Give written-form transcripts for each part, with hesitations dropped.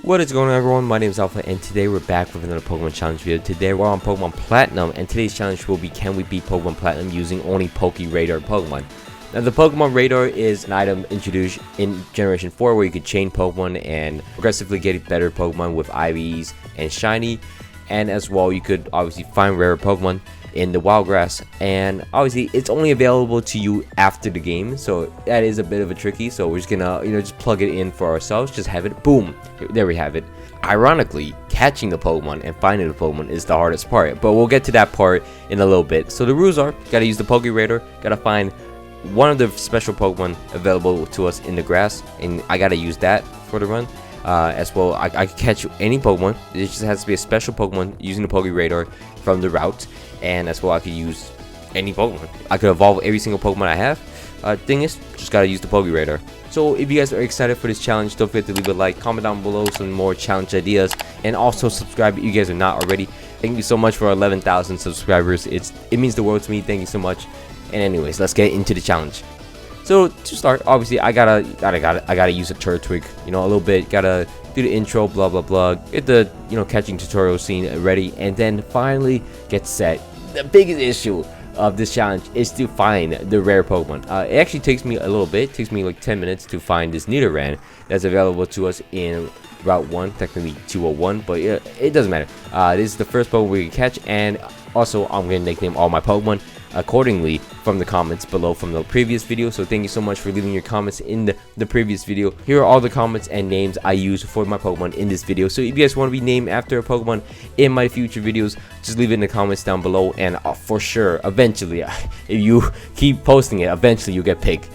What is going on, everyone? My name is Alpha, and today we're back with another Pokemon Challenge video. Today we're on Pokemon Platinum, and today's challenge will be, can we beat Pokemon Platinum using only Poke Radar Pokemon? Now, the Pokemon Radar is an item introduced in Generation 4 where you could chain Pokemon and progressively get better Pokemon with IVs and Shiny, and as well you could obviously find rare Pokemon in the wild grass, and obviously it's only available to you after the game, so that is a bit of a tricky. So we're just gonna just plug it in for ourselves, just have it, boom, there we have it. Ironically, catching the Pokemon and finding the Pokemon is the hardest part, but we'll get to that part in a little bit. So the rules are, gotta use the Poke Radar, gotta find one of the special Pokemon available to us in the grass, and I gotta use that for the run. As well, I can catch any Pokemon. It just has to be a special Pokemon using the Poke Radar from the route, and as well I could use any Pokemon. I could evolve every single Pokemon I have. Thing is, just gotta use the Poke Radar. So if you guys are excited for this challenge, don't forget to leave a like, comment down below some more challenge ideas, and also subscribe if you guys are not already. Thank you so much for 11,000 subscribers. It means the world to me. Thank you so much. And anyways, let's get into the challenge. So to start, obviously I gotta use a Turtwig, a little bit. Gotta do the intro, blah blah blah. Get the catching tutorial scene ready, and then finally get set. The biggest issue of this challenge is to find the rare Pokemon. It actually takes me a little bit. It takes me like 10 minutes to find this Nidoran that's available to us in Route 1, technically 201, but yeah, it doesn't matter. This is the first Pokemon we can catch, and also I'm gonna nickname all my Pokemon accordingly from the comments below from the previous video. So thank you so much for leaving your comments in the previous video. Here are all the comments and names I use for my Pokemon in this video. So if you guys want to be named after a Pokemon in my future videos, just leave it in the comments down below, and for sure eventually if you keep posting it, eventually you'll get picked.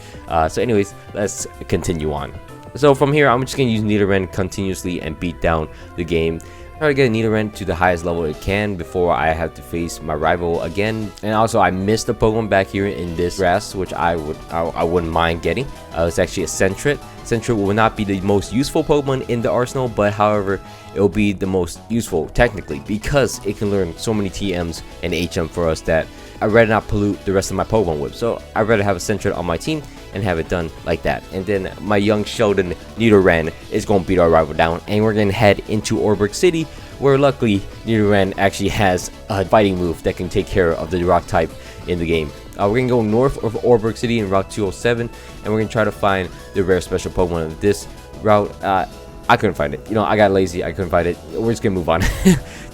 So anyways, let's continue on. So from here, I'm just gonna use Nidoran continuously and beat down the game. Try to get a Nidoran to the highest level it can before I have to face my rival again. And also, I missed a Pokemon back here in this grass, which I wouldn't mind getting. It's actually a Sentret. Sentret will not be the most useful Pokemon in the arsenal, but however, it will be the most useful technically because it can learn so many TMs and HM for us that I'd rather not pollute the rest of my Pokemon with. So I'd rather have a Sentret on my team and have it done like that. And then my young Sheldon Nidoran is going to beat our rival down, and we're going to head into Orberg City, where luckily Nidoran actually has a fighting move that can take care of the rock type in the game. We're going to go north of Orberg City in Route 207, and we're going to try to find the rare special Pokemon of this route. I couldn't find it. I got lazy. I couldn't find it. We're just going to move on.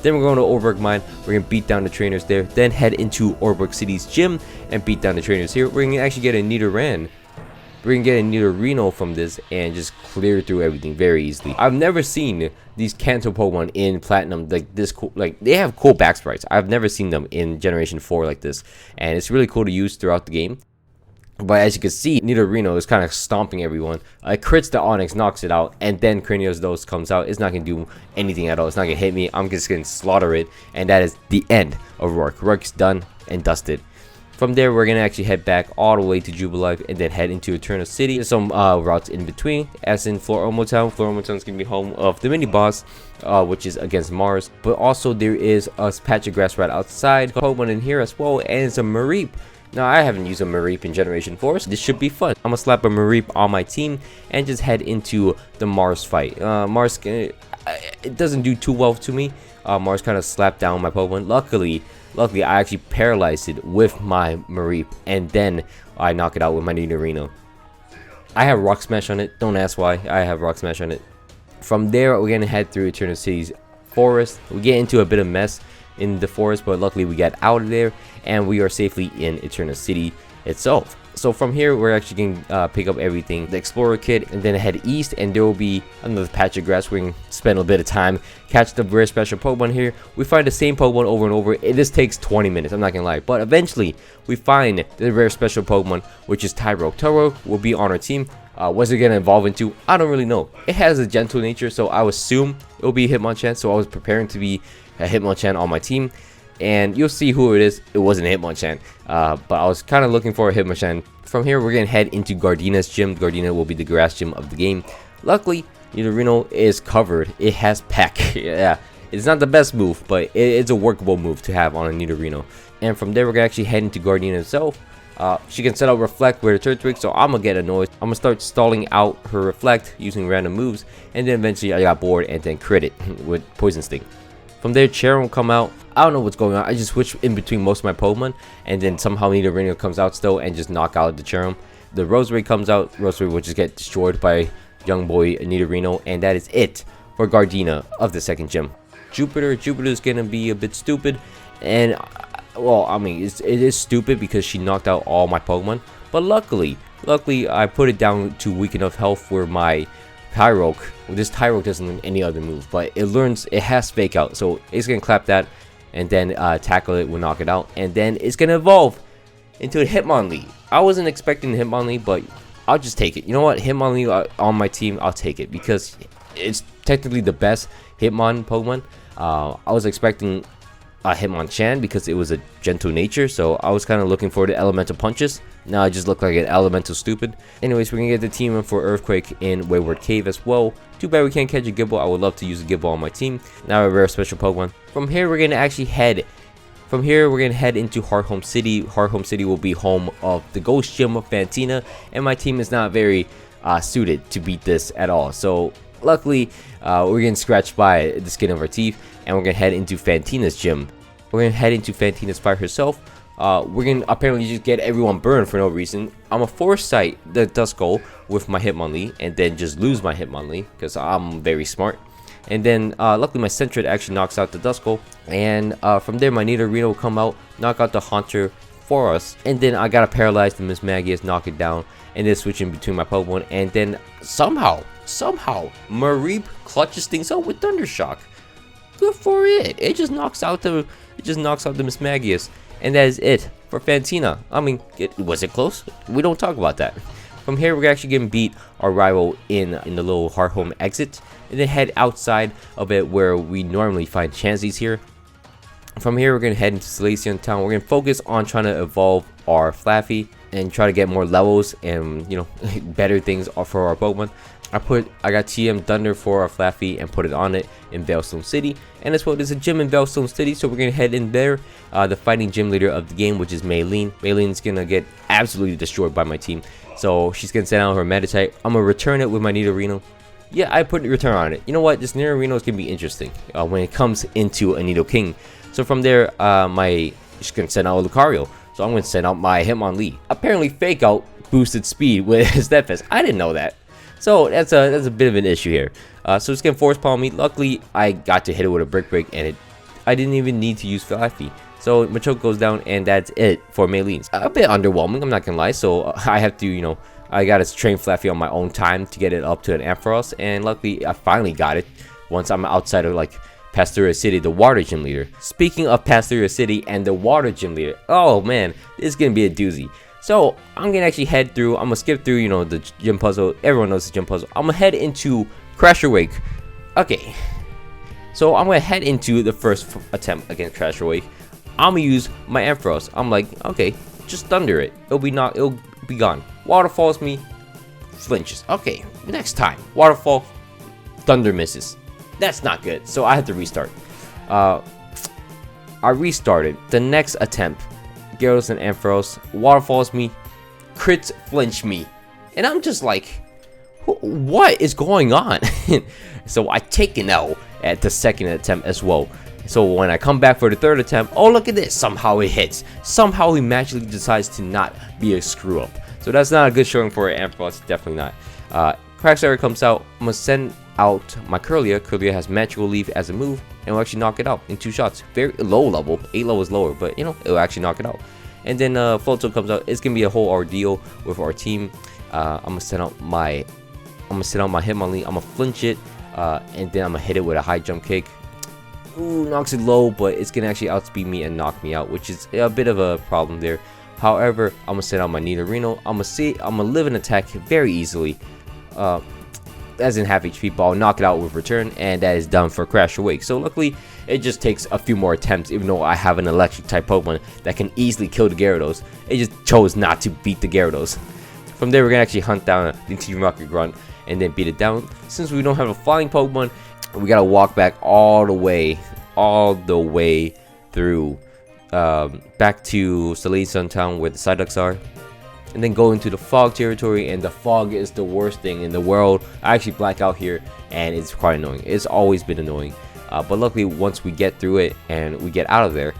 Then we're going to Orberg Mine. We're going to beat down the trainers there. Then head into Orberg City's gym and beat down the trainers here. We're going to actually get a Nidoran. We're going to get a Nidorino from this and just clear through everything very easily. I've never seen these Kanto Pokemon in Platinum like this cool. Like, they have cool back sprites. I've never seen them in Generation 4 like this. And it's really cool to use throughout the game. But as you can see, Nidorino is kind of stomping everyone. Crits the Onyx, knocks it out, and then Cranios Dose comes out. It's not going to do anything at all. It's not going to hit me. I'm just going to slaughter it. And that is the end of Rourke. Rourke's done and dusted. From there, we're going to actually head back all the way to Jubilife and then head into Eternal City. There's some routes in between, as in Floroma Town. Floroma Town is going to be home of the mini-boss, which is against Mars. But also, there is a patch of grass right outside. Pokemon in here as well, and it's a Mareep. Now, I haven't used a Mareep in Generation 4, so this should be fun. I'm going to slap a Mareep on my team and just head into the Mars fight. Mars, it doesn't do too well to me. Mars kind of slapped down my Pokemon. Luckily, I actually paralyzed it with my Mareep, and then I knock it out with my Nidorino. I have Rock Smash on it. Don't ask why. I have Rock Smash on it. From there, we're going to head through Eternal City's forest. We get into a bit of mess in the forest, but luckily we got out of there, and we are safely in Eternal City itself. So from here, we're actually going to pick up everything, the Explorer Kit, and then head east, and there will be another patch of grass. We can spend a bit of time, catch the rare special Pokemon here. We find the same Pokemon over and over. This takes 20 minutes, I'm not going to lie. But eventually, we find the rare special Pokemon, which is Tyrogue. Tyrogue will be on our team. What's it going to evolve into? I don't really know. It has a gentle nature, so I would assume it will be Hitmonchan. So I was preparing to be a Hitmonchan on my team. And you'll see who it is. It wasn't Hitmonchan, but I was kind of looking for a Hitmonchan. From here, we're going to head into Gardena's gym. Gardena will be the grass gym of the game. Luckily, Nidorino is covered. It has Peck. Yeah, it's not the best move, but it's a workable move to have on a Nidorino. And from there, we're going to actually head into Gardena itself. She can set out Reflect with her third twig, so I'm gonna get annoyed. I'm gonna start stalling out her Reflect using random moves, and then eventually I got bored and then crit it with Poison Sting. From there, Charon will come out. I don't know what's going on. I just switch in between most of my Pokemon, and then somehow Nidorino comes out still and just knock out the Charon. The Roserade comes out. Roserade will just get destroyed by young boy Nidorino, and that is it for Gardenia of the second gym. Jupiter is gonna be a bit stupid, and well, I mean, it is stupid because she knocked out all my Pokemon, but luckily I put it down to weak enough health for my Tyroke. Well, this Tyroke doesn't learn any other moves, but it has Fake Out, so it's gonna clap that, and then Tackle It will knock it out, and then it's gonna evolve into a Hitmonlee. I wasn't expecting the Hitmonlee, but I'll just take it. You know what, Hitmonlee on my team, I'll take it because it's technically the best Hitmon Pokemon. I was expecting a Hitmonchan because it was a gentle nature, so I was kind of looking for the elemental punches. Now I just look like an elemental stupid. Anyways, we're gonna get the team in for Earthquake in Wayward Cave as well. Too bad we can't catch a Gible. I would love to use a Gible on my team. Now a rare special Pokemon. From here we're gonna head into Hearthome City. Hearthome City will be home of the Ghost Gym of Fantina, and my team is not very suited to beat this at all. So luckily, we're getting scratched by the skin of our teeth, and we're gonna head into Fantina's gym. We're gonna head into Fantina's by herself. We're gonna apparently just get everyone burned for no reason. I'm gonna foresight the Duskull with my Hitmonlee, and then just lose my Hitmonlee because I'm very smart. And then luckily my Sentret actually knocks out the Duskull, and from there my Nidorino will come out, knock out the Haunter for us, and then I gotta paralyze the Mismagius, knock it down, and then switch in between my Pokemon, and then somehow Mareep clutches things out with Thundershock. Good for it. It just knocks out the Mismagius, and that is it for Fantina. I mean, was it close? We don't talk about that. From here, we're actually gonna beat our rival in the little Hearthome exit, and then head outside of it where we normally find Chanseys here. From here, we're gonna head into Salacion Town. We're gonna focus on trying to evolve our Flaffy and try to get more levels and, you know, better things for our Pokemon. I got TM Thunder for our Flaffy and put it on it in Veilstone City, and as well there's a gym in Veilstone City, so we're gonna head in there. The fighting gym leader of the game, which is Maylene. Maylene's gonna get absolutely destroyed by my team, so she's gonna send out her Meditite. I'm gonna return it with my Nidorino. Yeah, I put return on it. You know what, this Nidorino is gonna be interesting when it comes into a Nidoking. So from there, she's gonna send out a Lucario, so I'm gonna send out my Hitmonlee. Apparently Fake Out boosted speed with Steadfast. I didn't know that. So that's a bit of an issue here. So it's gonna Force Palm me. Luckily, I got to hit it with a Brick Break, and I didn't even need to use Flaffy. So Machoke goes down, and that's it for Maylene. A bit underwhelming, I'm not gonna lie. So I have to, you know, I gotta train Flaffy on my own time to get it up to an Ampharos, and luckily I finally got it once I'm outside of like Pastoria City, the water gym leader. Speaking of Pastoria City and the water gym leader, oh man, this is gonna be a doozy. So I'm gonna actually head through. I'm gonna skip through, you know, the gym puzzle. Everyone knows the gym puzzle. I'm gonna head into Crasher Wake. Okay, so I'm gonna head into the first attempt against Crasher Wake. I'm gonna use my Ampharos. I'm like, okay, just thunder it. It'll be gone. Waterfalls me, flinches. Okay, next time, waterfall, thunder misses. That's not good. So I had to restart. I restarted. The next attempt, Gyarados and Ampharos, waterfalls me, crits flinch me, and I'm just like, what is going on? So I take an L at the second attempt as well. So when I come back for the third attempt, oh look at this, somehow it hits. Somehow he magically decides to not be a screw up. So that's not a good showing for Ampharos, definitely not. Cracksayer comes out. I'm gonna send out my Curlia. Curlia has Magical Leaf as a move, and will actually knock it out in 2 shots. Very low level, 8 levels lower, but you know, it'll actually knock it out. And then Floatzel comes out. It's gonna be a whole ordeal with our team. I'm gonna send out my Hitmonlee. I'm gonna flinch it, and then I'm gonna hit it with a high jump kick. Ooh, knocks it low, but it's gonna actually outspeed me and knock me out, which is a bit of a problem there. However, I'm gonna send out my Nidorino. I'm gonna live an attack very easily. As in half HP, but I'll knock it out with return, and that is done for Crash Awake. So luckily, it just takes a few more attempts, even though I have an electric type Pokemon that can easily kill the Gyarados. It just chose not to beat the Gyarados. From there, we're gonna actually hunt down the Team Rocket Grunt and then beat it down. Since we don't have a flying Pokemon, we gotta walk back all the way through back to Salade Suntown where the Psyducks are, and then go into the fog territory. And the fog is the worst thing in the world. I actually black out here, and it's quite annoying. It's always been annoying, but luckily once we get through it and we get out of there,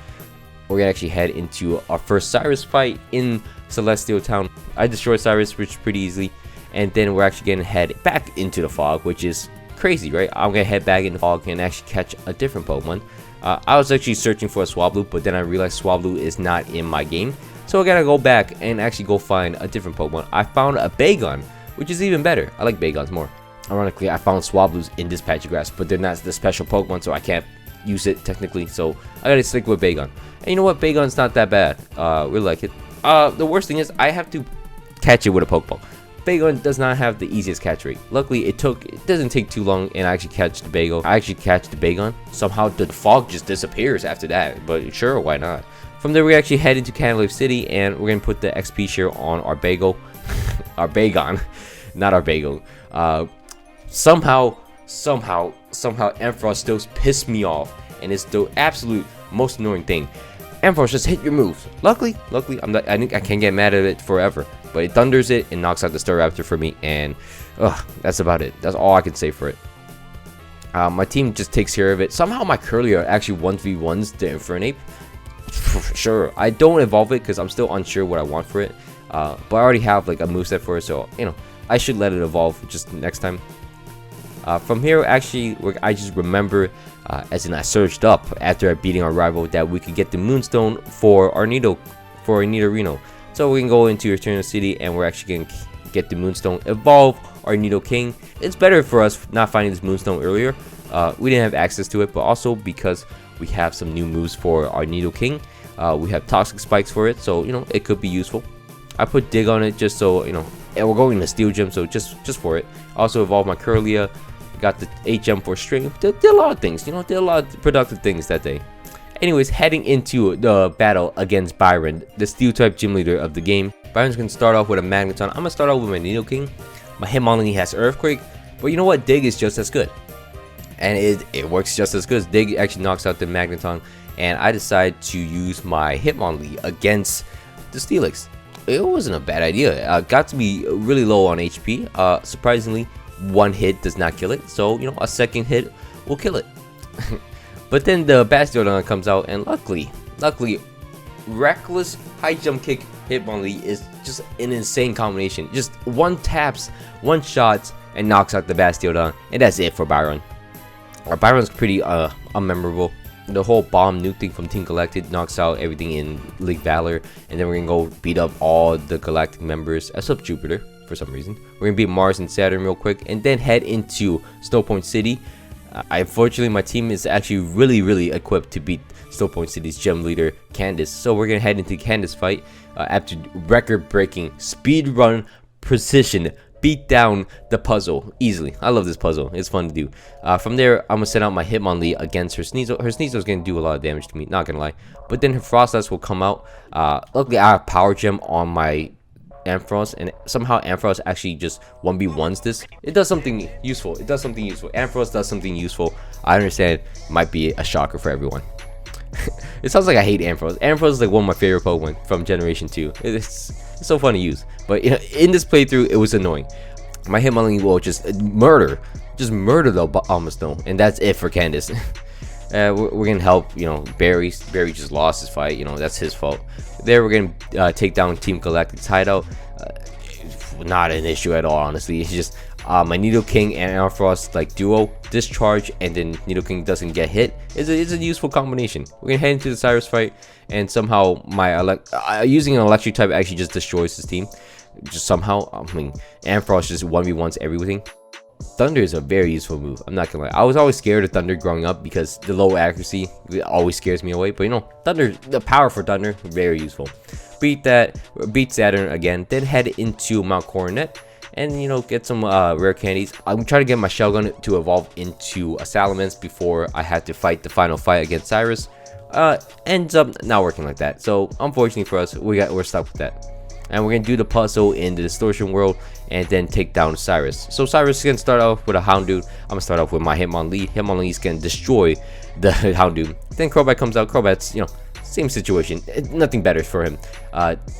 we're gonna actually head into our first Cyrus fight in Celestial Town. I destroyed Cyrus, which is pretty easily, and then we're actually gonna head back into the fog, which is crazy, right? I'm gonna head back in the fog and actually catch a different Pokemon. I was actually searching for a Swablu, but then I realized Swablu is not in my game, so I gotta go back and actually go find a different Pokemon. I found a Bagon, which is even better. I like Bagons more. Ironically, I found Swablus in this patch of grass, but they're not the special Pokemon, so I can't use it technically, so I gotta stick with Bagon. And you know what? Bagon's not that bad. We like it. The worst thing is I have to catch it with a Pokeball. Bagon does not have the easiest catch rate. Luckily, it doesn't take too long, and I actually catch the Bagon. Somehow the fog just disappears after that, but sure, why not? From there, we actually head into Canalave City, and we're gonna put the XP share on our our Bagon, not our Bagel. Somehow Ampharos still pissed me off, and it's the absolute most annoying thing. Ampharos, just hit your moves. Luckily, I can't get mad at it forever. But it thunders it and knocks out the Staraptor for me, and that's about it. That's all I can say for it. My team just takes care of it. Somehow my Curlier actually 1v1s the Infernape. Sure, I don't evolve it because I'm still unsure what I want for it. But I already have like a moveset for it, so you know I should let it evolve just next time. From here, actually, I just remember, as in I searched up after beating our rival, that we could get the Moonstone for our Nidorino. So we can go into Eternal City, and we're actually going to get the Moonstone, evolve our Nidoking. It's better for us not finding this Moonstone earlier. We didn't have access to it, but also because we have some new moves for our Nidoking. We have Toxic Spikes for it, so you know it could be useful. I put Dig on it just so you know, and we're going to Steel Gym, so just for it. Also evolved my Curlia, got the HM for String. Did a lot of things, you know, did a lot of productive things that day. Anyways, heading into the battle against Byron, the Steel type gym leader of the game. Byron's gonna start off with a Magneton. I'm gonna start off with my Nidoking. My Hitmonlee has Earthquake, but you know what? Dig is just as good, and it works just as good. Dig actually knocks out the Magneton, and I decide to use my Hitmonlee against the Steelix. It wasn't a bad idea. Got to be really low on HP. Surprisingly, one hit does not kill it, so you know a second hit will kill it. But then the Bastiodon comes out, and luckily, Reckless High Jump Kick Hitmonlee is just an insane combination. Just one taps, one shots, and knocks out the Bastiodon, and that's it for Byron. Byron's pretty unmemorable. The whole bomb nuke thing from Team Galactic knocks out everything in League Valor, and then we're gonna go beat up all the Galactic members except Jupiter for some reason. We're gonna beat Mars and Saturn real quick, and then head into Snowpoint City. Unfortunately, my team is actually really equipped to beat Snowpoint City's gym leader Candace, so we're gonna head into Candace fight after record-breaking speedrun precision. Beat down the puzzle easily. I love this puzzle. It's fun to do. From there, I'm gonna send out my Hitmonlee against her Sneasel. Her Sneasel is gonna do a lot of damage to me, not gonna lie. But then her Frostlass will come out. Luckily, I have Power Gem on my Ampharos, and somehow Ampharos actually just 1v1s this. It does something useful. Ampharos does something useful. I understand it might be a shocker for everyone. It sounds like I hate Ampharos. Ampharos is like one of my favorite Pokemon from Generation 2. It's so fun to use. But you know, in this playthrough, it was annoying. My Hitmonlee will just murder the Almastone, and that's it for Candace. We're gonna help, you know, Barry. Barry just lost his fight, you know, that's his fault. There, we're gonna take down Team Galactic's hideout. Not an issue at all, honestly. It's just my Nidoking and Ampharos like duo discharge, and then Nidoking doesn't get hit. It's a useful combination. We're gonna head into the Cyrus fight, and somehow my using an electric type actually just destroys his team. Just somehow, I mean, Ampharos just 1v1s everything. Thunder is a very useful move. I'm not gonna lie. I was always scared of Thunder growing up because the low accuracy always scares me away. But you know, Thunder, the power for Thunder, very useful. Beat Saturn again, then head into Mount Coronet, and you know, get some rare candies. I'm trying to get my Shelgon to evolve into a Salamence before I had to fight the final fight against Cyrus. Ends up not working like that. So unfortunately for us, we're stuck with that. And we're gonna do the puzzle in the Distortion World and then take down Cyrus. So Cyrus is gonna start off with a Houndoom. I'm gonna start off with my Hitmonlee. Hitmonlee is gonna destroy the Houndoom. Then Crobat comes out. Crobat's, you know, same situation, nothing better for him.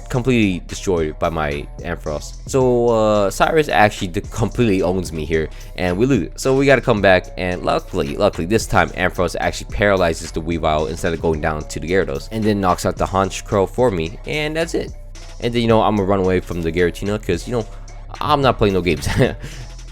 Completely destroyed by my Ampharos. So Cyrus actually completely owns me here, and we lose. So we got to come back, and luckily this time Ampharos actually paralyzes the Weavile instead of going down to the Gyarados, and then knocks out the Honchkrow for me, and that's it. And then, I'm gonna run away from the Giratina because, I'm not playing no games.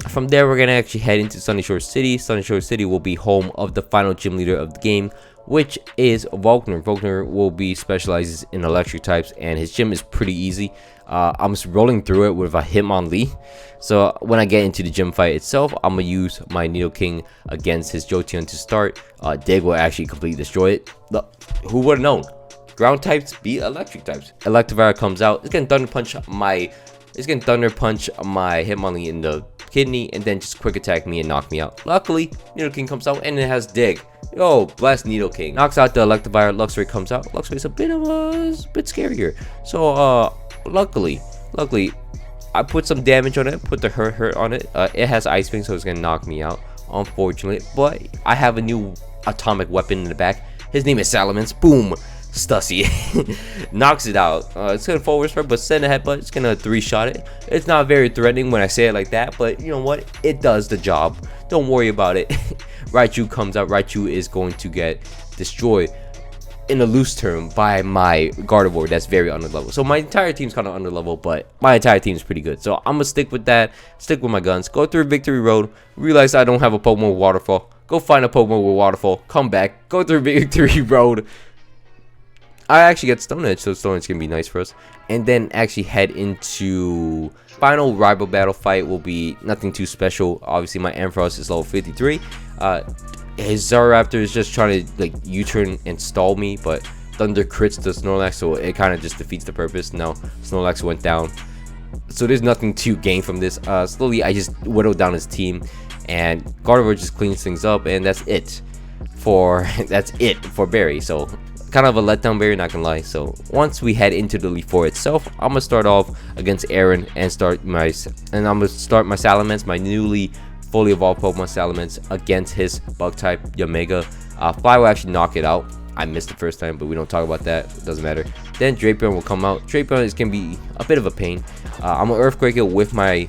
From there, we're gonna actually head into Sunny Shore City. Sunny Shore City will be home of the final gym leader of the game, which is Volkner. Volkner will be specializes in electric types, and his gym is pretty easy. I'm just rolling through it with a Hitmonlee. So when I get into the gym fight itself, I'm gonna use my Nidoking against his Jolteon to start. Dig will actually completely destroy it. Who would have known? Ground types beat electric types. Electivire comes out. It's gonna Thunder Punch my Hitmonlee in the kidney, and then just quick attack me and knock me out. Luckily, Nidoking comes out, and it has Dig. Yo, blast Nidoking. Knocks out the Electivire. Luxray comes out. Luxray's a bit scarier. So luckily, I put some damage on it. Put the hurt on it. It has Ice Wing, so it's gonna knock me out, unfortunately. But I have a new atomic weapon in the back. His name is Salamence. Boom. Stussy. Knocks it out. It's gonna forward spread, but send a headbutt. It's gonna 3-shot it. It's not very threatening when I say it like that, but you know what? It does the job. Don't worry about it. Raichu comes out. Raichu is going to get destroyed in a loose term by my Gardevoir that's very under level. So my entire team's kind of under level, but my entire team's pretty good. So I'm gonna stick with that. Stick with my guns. Go through Victory Road. Realize I don't have a Pokemon with Waterfall. Go find a Pokemon with Waterfall. Come back. Go through Victory Road. I actually get Stone Edge, so Stone Edge can be nice for us. And then actually head into final rival battle fight. Will be nothing too special. Obviously, my Ampharos is level 53. His Zapdos is just trying to U-turn and stall me, but Thunder crits the Snorlax, so it kind of just defeats the purpose. No, Snorlax went down, so there's nothing to gain from this. Slowly, I just whittled down his team, and Gardevoir just cleans things up, and that's it for Barry. So kind of a letdown Barry, not gonna lie. So once we head into the Elite Four itself, I'm gonna start off against Aaron and I'm gonna start my Salamence, my newly fully evolved Pokemon Salamence, against his bug type Yamega. Fly will actually knock it out. I missed the first time, but we don't talk about that. It doesn't matter. Then Drapion will come out. Drapion is gonna be a bit of a pain. I'm gonna Earthquake it with my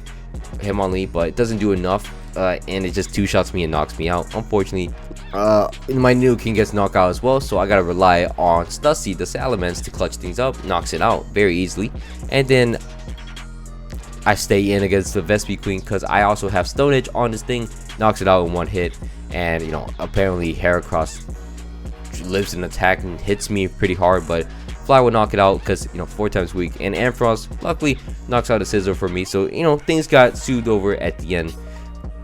Hitmonlee, but it doesn't do enough. And it just 2-shots me and knocks me out. Unfortunately, my Nidoking gets knocked out as well, so I gotta rely on Stussy, the Salamence, to clutch things up. Knocks it out very easily, and then I stay in against the Vespi Queen because I also have Stone Edge on this thing. Knocks it out in one hit, and apparently Heracross lives an attack and hits me pretty hard, but Fly will knock it out because 4 times weak, and Ampharos luckily knocks out a Scizor for me. So things got soothed over at the end.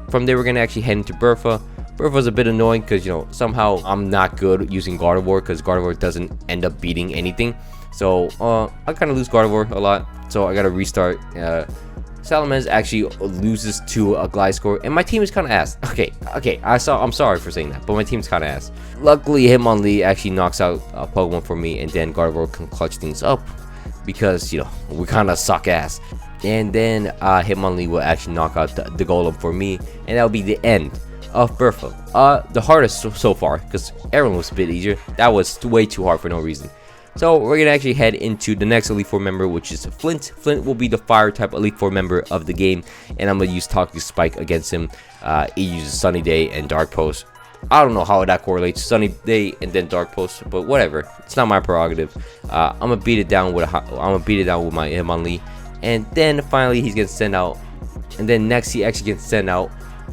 From there, we're gonna actually head into Bertha. Bertha's a bit annoying because somehow I'm not good using Gardevoir because Gardevoir doesn't end up beating anything. So I kind of lose Gardevoir a lot. So I gotta restart. Salamence actually loses to a Gliscor, and my team is kind of ass. Okay, I'm sorry for saying that, but my team's kind of ass. Luckily, Hitmonlee actually knocks out a Pokemon for me, and then Gardevoir can clutch things up because we kind of suck ass. And then Hitmonlee will actually knock out the Golem for me, and that'll be the end of Bertha. The hardest so far, because Aaron was a bit easier. That was way too hard for no reason. So we're gonna actually head into the next Elite Four member, which is Flint. Flint will be the Fire type Elite Four member of the game, and I'm gonna use Toxic Spike against him. He uses Sunny Day and Dark Post. I don't know how that correlates, Sunny Day and then Dark Post, but whatever. It's not my prerogative. I'm gonna beat it down with my Hitmonlee. And then finally he's gonna send out, and then next he actually gets send out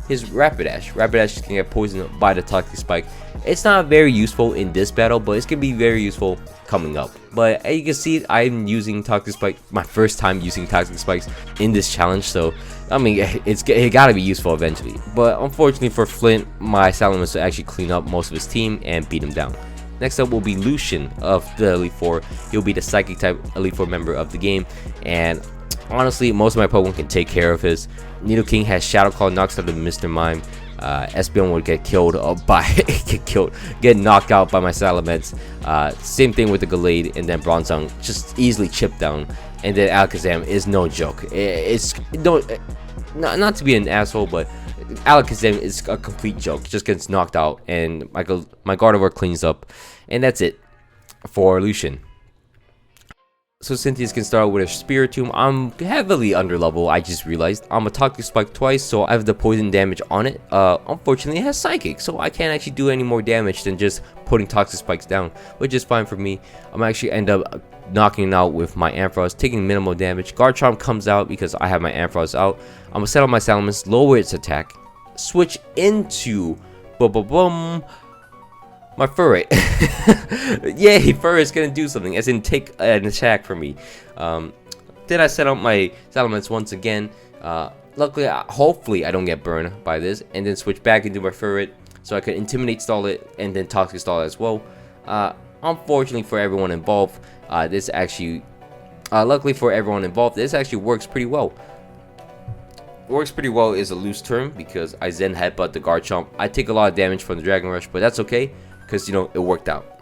his Rapidash. Rapidash can get poisoned by the Toxic Spike. It's not very useful in this battle, but it's gonna be very useful coming up. But as you can see, I'm using Toxic Spike, my first time using Toxic Spikes in this challenge, so I mean it gotta be useful eventually. But unfortunately for Flint, my Salamence will actually clean up most of his team and beat him down. Next up will be Lucian of the Elite Four. He'll be the Psychic type Elite Four member of the game, and honestly, most of my Pokemon can take care of his. Nidoking has Shadow Claw, knocks out the Mr. Mime. Espeon would get killed get knocked out by my Salamence. Same thing with the Gallade, and then Bronzong just easily chipped down. And then Alakazam is no joke. Not to be an asshole, but Alakazam is a complete joke. Just gets knocked out, and my Gardevoir cleans up, and that's it. for Lucian. So Cynthia's can start with a Spiritomb. I'm heavily under level, I just realized. I'm a Toxic Spike twice, so I have the poison damage on it. Unfortunately, it has Psychic, so I can't actually do any more damage than just putting Toxic Spikes down, which is fine for me. I'm actually end up knocking it out with my Ampharos, taking minimal damage. Garchomp comes out because I have my Ampharos out. I'm gonna set up my Salamence, lower its attack, switch into my Furret. Yay, Furret's gonna do something, as in take an attack for me. Then I set up my Salamence once again. Luckily, hopefully I don't get burned by this, and then switch back into my Furret so I could Intimidate stall it and then Toxic stall it as well. Unfortunately for everyone involved, this actually, luckily for everyone involved, this actually works pretty well. Works pretty well is a loose term because I Zen Headbutt the Garchomp. I take a lot of damage from the Dragon Rush, but that's okay because, you know, it worked out.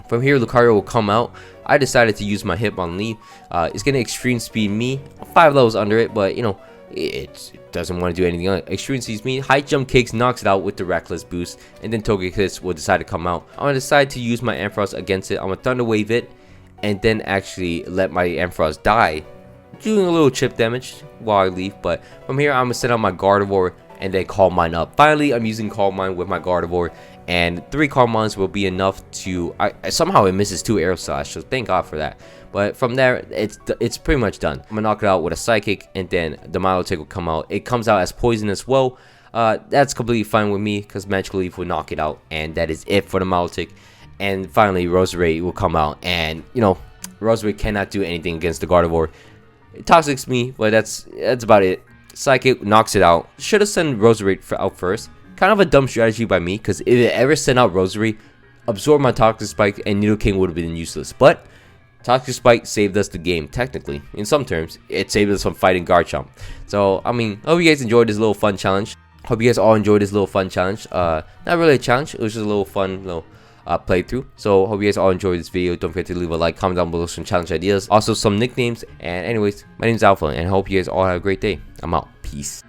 From here, Lucario will come out. I decided to use my Hitmonlee. It's going to Extreme Speed me. I'm 5 levels under it, but, you know, it doesn't want to do anything. Extreme Speeds me. High Jump Kicks knocks it out with the Reckless boost. And then Togekiss will decide to come out. I'm going to decide to use my Ampharos against it. I'm going to Thunder Wave it. And then actually let my Ampharos die, doing a little chip damage while I leave. But from here, I'm going to set up my Gardevoir and then Calm Mind up. Finally, I'm using Calm Mind with my Gardevoir. And 3 Calm Minds will be enough to... somehow it misses 2 Air Slash, so thank God for that. But from there, it's pretty much done. I'm going to knock it out with a Psychic, and then the Milotic will come out. It comes out as Poison as well. That's completely fine with me, because Magical Leaf will knock it out. And that is it for the Milotic. And finally, Roserade will come out. And, you know, Roserade cannot do anything against the Gardevoir. It Toxics me, but that's about it. Psychic knocks it out. Should have sent Roserade out first. Kind of a dumb strategy by me, because if it ever sent out Rosary, absorb my Toxic Spike, and Nidoking would have been useless. But Toxic Spike saved us the game, technically. In some terms, it saved us from fighting Garchomp. So, I mean, I hope you guys enjoyed this little fun challenge. Hope you guys all enjoyed this little fun challenge. Not really a challenge, it was just a little fun little playthrough. So, hope you guys all enjoyed this video. Don't forget to leave a like, comment down below some challenge ideas. Also, some nicknames. And anyways, my name's Alpha, and I hope you guys all have a great day. I'm out. Peace.